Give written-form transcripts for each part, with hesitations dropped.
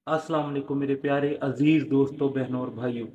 अस्सलाम वालेकुम मेरे प्यारे अजीज़ दोस्तों, बहनों और भाइयों।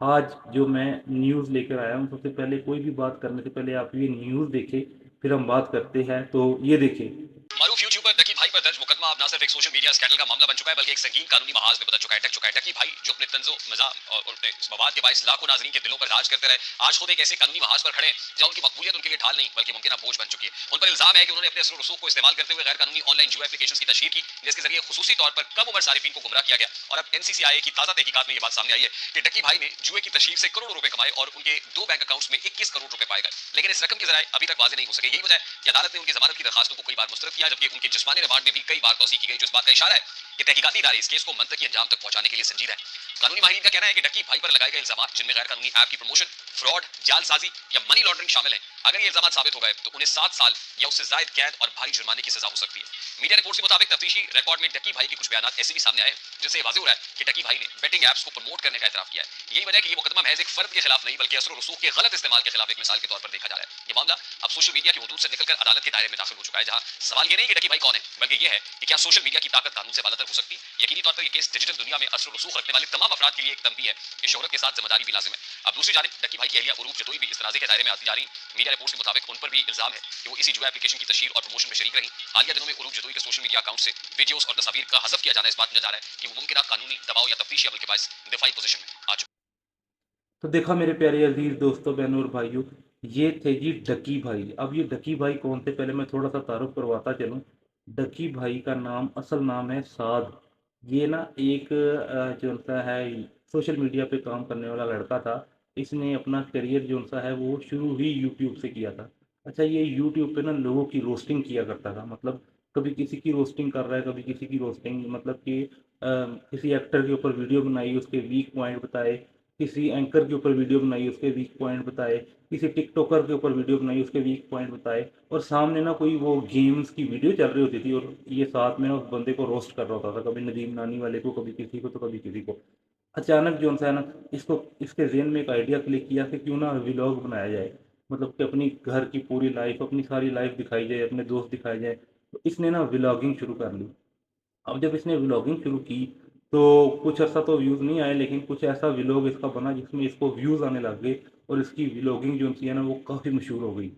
आज जो मैं न्यूज़ लेकर आया हूँ, सबसे पहले कोई भी बात करने से पहले आप ये न्यूज़ देखें, फिर हम बात करते हैं। तो ये देखें। मारूफ यूट्यूबर डकी भाई पर दर्ज मुकदमा अब न सिर्फ एक सोशल मीडिया स्कैंडल का मामला बन चुका है, बल्कि एक संगीन कानूनी महाज में बदल चुका है। डकी भाई जो अपने तंजो मजाक और अपने मवाद के बायस लाखों नाजरीन के दिलों पर राज करते रहे, आज खुद एक ऐसे कानूनी महाज पर खड़े हैं जहां उनकी मकबूलियत उनके लिए ढाल नहीं बल्कि मुमकिन बोझ बन चुकी है। उन पर इल्जाम है कि उन्होंने अपने असर रसूख को इस्तेमाल करते हुए गैर कानूनी ऑनलाइन जुआ एप्लीकेशन की तशहीर की, जिसके जरिए खुसूसी तौर पर कम उम्र सारिफिन को गुमराह किया गया। और अब एनसीसीआई की ताजा तहकीकात में यह बात सामने आई है कि डकी भाई ने जुए की तशहीर से करोड़ों रुपए कमाए और उनके 2 बैंक अकाउंट्स में 21 करोड़ रुपए पाए गए, लेकिन इस रकम के जराए अभी तक वाजे नहीं हो सके। यही वजह है कि अदालत ने उनकी जमानत की दरखास्तों को कई बार मुस्तरद किया, जबकि उनके जिस्मानी रिमांड में भी कई बार तौसीह की गई, जो इस बात का इशारा है कि तहकीकाती इदारे इस केस को मंतकी अंजाम तक पहुंचाने के लिए संजीदा है। कानूनी माहिरीन का कहना है कि डकी भाई पर लगाए गए इल्जाम, जिनमें गैर कानूनी ऐप की प्रमोशन, फ्रॉड, जालसाजी या मनी लॉन्ड्रिंग शामिल है, अगर ये इल्जाम साबित हो गए तो उन्हें 7 साल या उससे ज्यादा कैद और भारी जुर्माने की सजा हो सकती है। मीडिया रिपोर्ट के मुताबिक तफ्तीशी रिकॉर्ड में डकी भाई के कुछ बयान ऐसे भी सामने आए हैं जिससे वाज़ेह हो रहा है कि डकी भाई ने बेटिंग ऐप्स को प्रमोट करने का एतराफ किया है। यही वजह है कि ये मुकदमा महज एक फर्द के खिलाफ नहीं बल्कि असर रसूख के गलत इस्तेमाल के खिलाफ एक मिसाल के तौर पर देखा जा रहा है। ये मामला अब सोशल मीडिया की हदूद से निकलकर अदालत के दायरे में दाखिल हो चुका है, जहां सवाल ये नहीं कि डकी भाई कौन है, बल्कि ये है कि क्या सोशल मीडिया की ताकत कानून से बालातर हो सकती है। यकीनी तौर पर यह केस डिजिटल दुनिया में असर रसूख रखने वाले तमाम अफराद के लिए एक तंबी है कि शोहरत के साथ जिम्मेदारी भी लाजिम है। अब दूसरी जानिब डकी भाई की अहलिया उरूफ जतोई भी इस तनाज़े के दायरे में आती जा रही। मीडिया रिपोर्ट्स के मुताबिक उन पर भी इल्जाम है कि वो इसी जुआ एप्लीकेशन की तशहीर और प्रमोशन में शरीक रही। हालिया दिनों में उरूफ जतोई के सोशल मीडिया अकाउंट से वीडियोस और तस्वीर का हज़फ किया जाना इस बात में जा रहा है कि वो मुमकिन कानूनी दबाव या तफ्तीशी अमल के बायस दिफाई पोजीशन में आ चुका तो देखा मेरे प्यारे अजीज़ दोस्तों, बहनों और भाइयों, ये थे जी डकी भाई। अब ये डकी भाई कौन थे, पहले मैं थोड़ा सा तारुफ करवाता चलूँ। डकी भाई का नाम, असल नाम है साद। ये ना एक जो सा है, सोशल मीडिया पे काम करने वाला लड़का था। इसने अपना करियर जो सा है वो शुरू ही यूट्यूब से किया था। अच्छा, ये यूट्यूब पे ना लोगों की रोस्टिंग किया करता था। मतलब कभी किसी की रोस्टिंग कर रहा है, कभी किसी की रोस्टिंग, मतलब कि किसी एक्टर के ऊपर वीडियो बनाई, उसके वीक पॉइंट बताए, किसी एंकर के ऊपर वीडियो बनाई, उसके वीक पॉइंट बताए, किसी टिकटॉकर के ऊपर वीडियो बनाई, उसके वीक पॉइंट बताए, और सामने ना कोई वो गेम्स की वीडियो चल रही होती थी और ये साथ में ना उस बंदे को रोस्ट कर रहा होता था, कभी नदीम नानी वाले को, कभी किसी को, तो कभी किसी को। अचानक जो है ना, इसको, इसके ज़हन में एक आइडिया क्लिक किया कि क्यों ना व्लॉग बनाया जाए। मतलब कि अपनी घर की पूरी लाइफ, अपनी सारी लाइफ दिखाई जाए, अपने दोस्त दिखाए जाए। तो इसने ना व्लॉगिंग शुरू कर ली। अब जब इसने व्लॉगिंग शुरू की, तो कुछ अर्सा तो व्यूज़ नहीं आए, लेकिन कुछ ऐसा व्लॉग इसका बना जिसमें इसको व्यूज़ आने लग गए और इसकी व्लॉगिंग जो सी है ना वो काफ़ी मशहूर हो गई।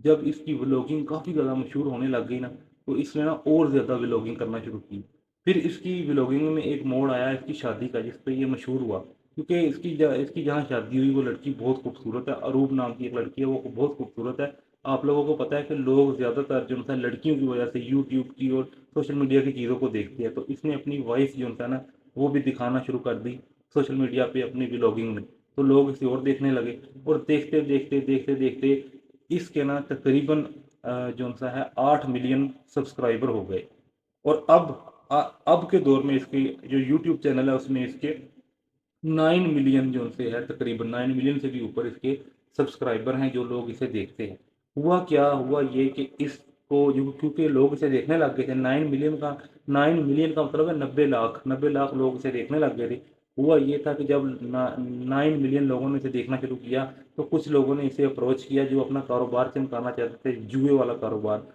जब इसकी व्लॉगिंग काफ़ी ज़्यादा मशहूर होने लग गई ना, तो इसने ना और ज़्यादा व्लॉगिंग करना शुरू की। फिर इसकी व्लॉगिंग में एक मोड़ आया इसकी शादी का, जिस पे ये मशहूर हुआ, क्योंकि इसकी जहाँ शादी हुई वो लड़की बहुत खूबसूरत है। अरूब नाम की एक लड़की है, वो बहुत खूबसूरत है। आप लोगों को पता है कि लोग ज़्यादातर जो है लड़कियों की वजह से यूट्यूब की और सोशल मीडिया की चीज़ों को देखते हैं। तो इसने अपनी वॉइस जो है ना वो भी दिखाना शुरू कर दी सोशल मीडिया पे अपनी व्लॉगिंग में। तो लोग इसे और देखने लगे, और देखते देखते देखते देखते इसके ना तकरीबन जो सा है 8 मिलियन सब्सक्राइबर हो गए। और अब के दौर में इसकी जो यूट्यूब चैनल है उसमें इसके 9 मिलियन जो से है, तकरीबन 9 मिलियन से भी ऊपर इसके सब्सक्राइबर हैं, जो लोग इसे देखते हैं। हुआ क्या, हुआ ये कि इसको जो, क्योंकि लोग इसे देखने लग गए थे, 9 मिलियन का मतलब है 90 लाख, 90 लाख लोग इसे देखने लग गए थे। हुआ ये था कि जब 9 मिलियन लोगों ने इसे देखना शुरू किया, तो कुछ लोगों ने इसे अप्रोच किया जो अपना कारोबार चमकाना चाहते थे, जुए वाला कारोबार।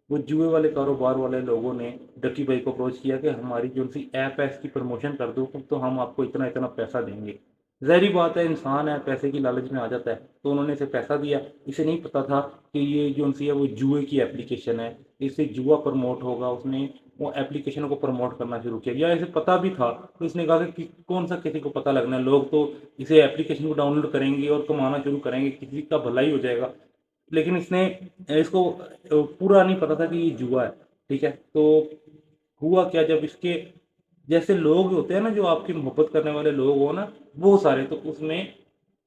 वो जुए वाले कारोबार वाले लोगों ने डकी भाई को अप्रोच किया कि हमारी जो सी ऐप है इसकी प्रमोशन कर दो, तो हम आपको इतना इतना पैसा देंगे। ज़ाहिर बात है, इंसान है, पैसे की लालच में आ जाता है, तो उन्होंने इसे पैसा दिया। इसे नहीं पता था कि ये जो सी है वो जुए की एप्लीकेशन है, इससे जुआ प्रमोट होगा। उसने वो एप्लीकेशन को प्रमोट करना शुरू किया, या इसे पता भी था तो इसने कहा कि कौन सा किसी को पता लगना है, लोग तो इसे एप्लीकेशन को डाउनलोड करेंगे और कमाना शुरू करेंगे, किसी का भलाई हो जाएगा। लेकिन इसने इसको पूरा नहीं पता था कि ये जुआ है। ठीक है, तो हुआ क्या, जब इसके जैसे लोग होते हैं ना, जो आपकी मोहब्बत करने वाले लोग हो ना, वो सारे, तो उसमें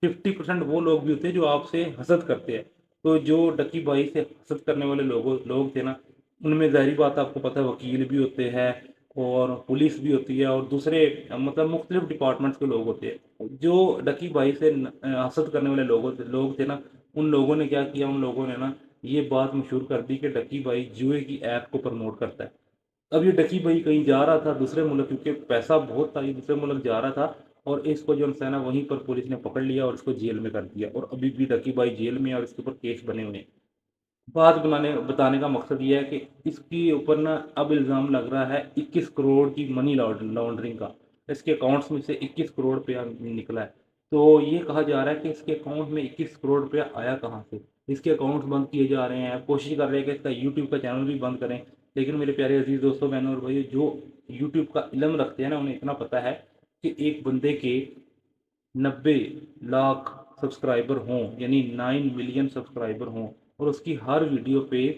50% वो लोग भी होते हैं जो आपसे हसद करते हैं। तो जो डकी भाई से हसद करने वाले लोग थे ना, उनमें ज़ाहिर बात है, आपको पता है, वकील भी होते हैं और पुलिस भी होती है और दूसरे मतलब मुख्तलिफ डिपार्टमेंट्स के लोग होते हैं। जो डकी भाई से हसद करने वाले लोग थे ना, उन लोगों ने क्या किया, उन लोगों ने ना ये बात मशहूर कर दी कि डकी भाई जुए की ऐप को प्रमोट करता है। अब ये डकी भाई कहीं जा रहा था दूसरे मुल्क, क्योंकि पैसा बहुत था, ये दूसरे मुल्क जा रहा था, और इसको जो है ना वहीं पर पुलिस ने पकड़ लिया और इसको जेल में कर दिया, और अभी भी डकी भाई जेल में है और इसके ऊपर केस बने हुए हैं। बात बताने का मकसद ये है कि इसके ऊपर ना अब इल्ज़ाम लग रहा है 21 करोड़ की मनी लॉन्ड्रिंग का। इसके अकाउंट्स में से 21 करोड़ रुपया निकला है। तो ये कहा जा रहा है कि इसके अकाउंट में 21 करोड़ रुपया आया कहाँ से? इसके अकाउंट्स बंद किए जा रहे हैं, कोशिश कर रहे हैं कि इसका यूट्यूब का चैनल भी बंद करें। लेकिन मेरे प्यारे अज़ीज़ दोस्तों, बहनों और भाइयों, जो यूट्यूब का इल्म रखते हैं ना, उन्हें इतना पता है कि एक बंदे के 90 लाख सब्सक्राइबर हों, यानी 9 मिलियन सब्सक्राइबर हों, और उसकी हर वीडियो पे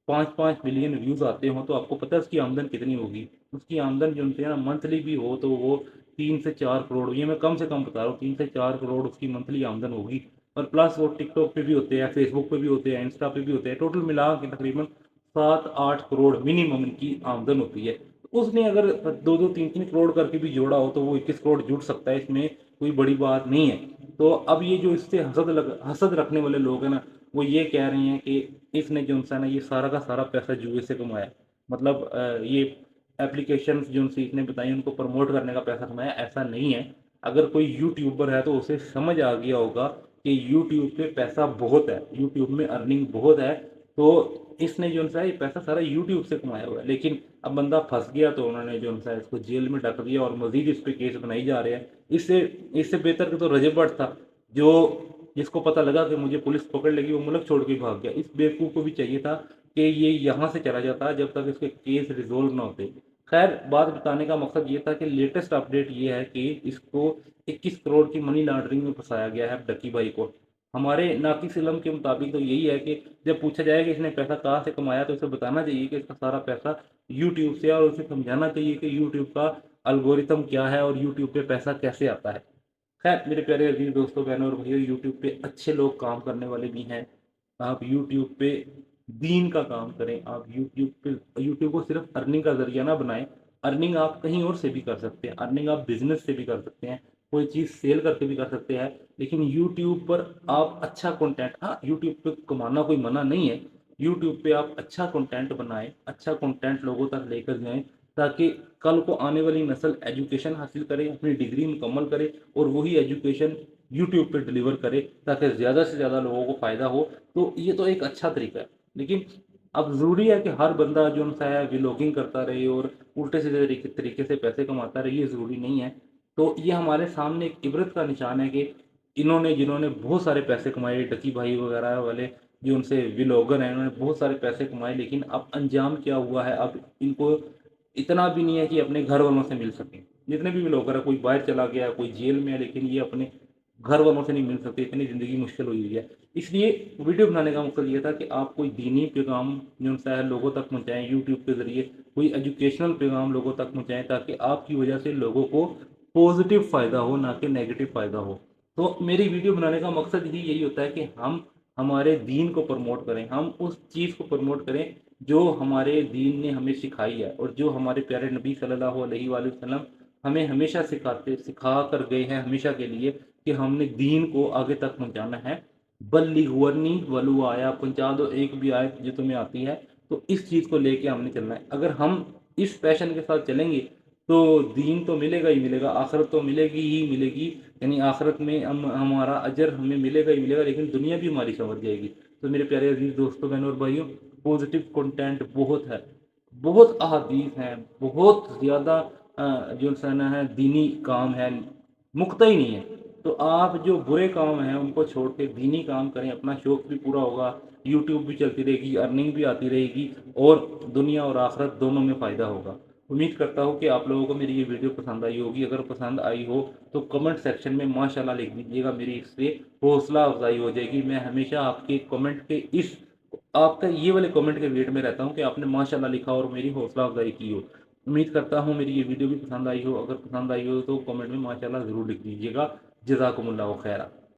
5-5 मिलियन व्यूज़ आते हों, तो आपको पता है उसकी आमदन कितनी होगी? उसकी आमदन जो उनसे ना मंथली भी हो तो वो 3 से 4 करोड़, ये मैं कम से कम बता रहा हूँ, 3 से 4 करोड़ उसकी मंथली आमदन होगी। और प्लस वो टिकटॉक पे भी होते हैं, फेसबुक पे भी होते हैं, इंस्टा पे भी होते हैं, टोटल मिला के तकरीबन 7-8 करोड़ मिनिमम इनकी आमदन होती है। उसने अगर 2-2, 3-3 करोड़ करके भी जोड़ा हो तो वो 21 करोड़ जुड़ सकता है, इसमें कोई बड़ी बात नहीं है। तो अब ये जो इससे हसद रखने वाले लोग हैं ना, वो ये कह रहे हैं कि इसने जो है ना, ये सारा का सारा पैसा जुए से कमाया। मतलब ये एप्लीकेशंस जो सी इसने बताई उनको प्रमोट करने का पैसा कमाया, ऐसा नहीं है। अगर कोई यूट्यूबर है तो उसे समझ आ गया होगा कि यूट्यूब पे पैसा बहुत है, यूट्यूब में अर्निंग बहुत है। तो इसने जो है ये पैसा सारा यूट्यूब से कमाया हुआ है। लेकिन अब बंदा फंस गया तो उन्होंने जो है इसको जेल में डाल दिया और मजीद इस पे केस बनाई जा रहे हैं। इससे इससे बेहतर तो रजब भट्ट था, जो जिसको पता लगा कि मुझे पुलिस पकड़ लेगी, वो मुल्क छोड़ के भाग गया। इस बेवकूफ़ को भी चाहिए था कि ये यहाँ से चला जाता जब तक इसके केस रिजोल्व ना होते। खैर, बात बताने का मकसद ये था कि लेटेस्ट अपडेट ये है कि इसको 21 करोड़ की मनी लॉन्ड्रिंग में फंसाया गया है डक्की भाई को। हमारे नाकिस इलम के मुताबिक तो यही है कि जब पूछा जाए कि इसने पैसा कहाँ से कमाया तो इसे बताना चाहिए कि इसका सारा पैसा यूट्यूब से, और उसे समझाना चाहिए कि यूट्यूब का एल्गोरिथम क्या है और यूट्यूब पे पैसा कैसे आता है। खैर मेरे प्यारे अजीज दोस्तों, बहनों और भाइयों, यूट्यूब पे अच्छे लोग काम करने वाले भी हैं। आप यूट्यूब पे दीन का काम करें। आप यूट्यूब को सिर्फ अर्निंग का जरिया ना बनाएं। अर्निंग आप कहीं और से भी कर सकते हैं, अर्निंग आप बिजनेस से भी कर सकते हैं, कोई चीज़ सेल करके भी कर सकते हैं। लेकिन यूट्यूब पर आप अच्छा कंटेंट, हाँ यूट्यूब पे कमाना कोई मना नहीं है। यूट्यूब पे आप अच्छा कंटेंट बनाएं, अच्छा कंटेंट लोगों तक लेकर जाएं, ताकि कल को आने वाली नस्ल एजुकेशन हासिल करे, अपनी डिग्री मुकम्मल करे और वही एजुकेशन यूट्यूब पे डिलीवर करे, ताकि ज़्यादा से ज़्यादा लोगों को फ़ायदा हो। तो ये तो एक अच्छा तरीका है। लेकिन अब ज़रूरी है कि हर बंदा जो सा है व्लॉगिंग करता रहे और उल्टे सीधे तरीके से पैसे कमाता रहे, ये ज़रूरी नहीं है। तो ये हमारे सामने एक इबरत का निशान है कि जिन्होंने बहुत सारे पैसे कमाए, डकी भाई वगैरह वाले जो उनसे व्लॉगर हैं, उन्होंने बहुत सारे पैसे कमाए, लेकिन अब अंजाम क्या हुआ है, अब इनको इतना भी नहीं है कि अपने घर वालों से मिल सकें। जितने भी व्लॉगर है, कोई बाहर चला गया, कोई जेल में है, लेकिन ये अपने घर वालों से नहीं मिल सकते, इतनी ज़िंदगी मुश्किल हुई हुई है। इसलिए वीडियो बनाने का मकसद ये था कि आप कोई दीनी पैगाम जो सा है लोगों तक पहुँचाएँ यूट्यूब के ज़रिए, कोई एजुकेशनल पैगाम लोगों तक पहुँचाएँ, ताकि आपकी वजह से लोगों को पॉजिटिव फ़ायदा हो, ना कि नेगेटिव फ़ायदा हो। तो मेरी वीडियो बनाने का मकसद ही यही होता है कि हम हमारे दीन को प्रमोट करें, हम उस चीज़ को प्रमोट करें जो हमारे दीन ने हमें सिखाई है, और जो हमारे प्यारे नबी सल्लल्लाहु अलैहि वसल्लम हमें हमेशा सिखा कर गए हैं हमेशा के लिए, कि हमने दीन को आगे तक पहुँचाना है। बल्लिगुवन्नी वलू आया, पहुँचा दो एक भी आयत जो तुम्हें आती है। तो इस चीज़ को लेके हमने चलना है। अगर हम इस पैशन के साथ चलेंगे तो दीन तो मिलेगा ही मिलेगा, आखिरत तो मिलेगी ही मिलेगी। यानी आखिरत में हमारा अजर हमें मिलेगा ही मिलेगा, लेकिन दुनिया भी हमारी संवर जाएगी। तो मेरे प्यारे अजीज दोस्तों, बहनों और भाइयों, पॉजिटिव कंटेंट बहुत है, बहुत अहादीस हैं, बहुत ज़्यादा जो सना है दीनी काम है, मुक्ता ही नहीं है। तो आप जो बुरे काम हैं उनको छोड़ के दीनी काम करें, अपना शौक भी पूरा होगा, यूट्यूब भी चलती रहेगी, अर्निंग भी आती रहेगी, और दुनिया और आखिरत दोनों में फ़ायदा होगा। उम्मीद करता हूँ कि आप लोगों को मेरी ये वीडियो पसंद आई होगी। अगर पसंद आई हो तो कमेंट सेक्शन में माशाल्लाह लिख दीजिएगा, मेरी इससे हौसला अफजाई हो जाएगी। मैं हमेशा आपके कमेंट के आपका ये वाले कमेंट के वेट में रहता हूँ कि आपने माशाल्लाह लिखा और मेरी हौसला अफजाई की हो। उम्मीद करता हूँ मेरी ये वीडियो भी पसंद आई हो। अगर पसंद आई हो तो कमेंट में माशाल्लाह ज़रूर लिख दीजिएगा। जज़ाकुमुल्लाह खैरा।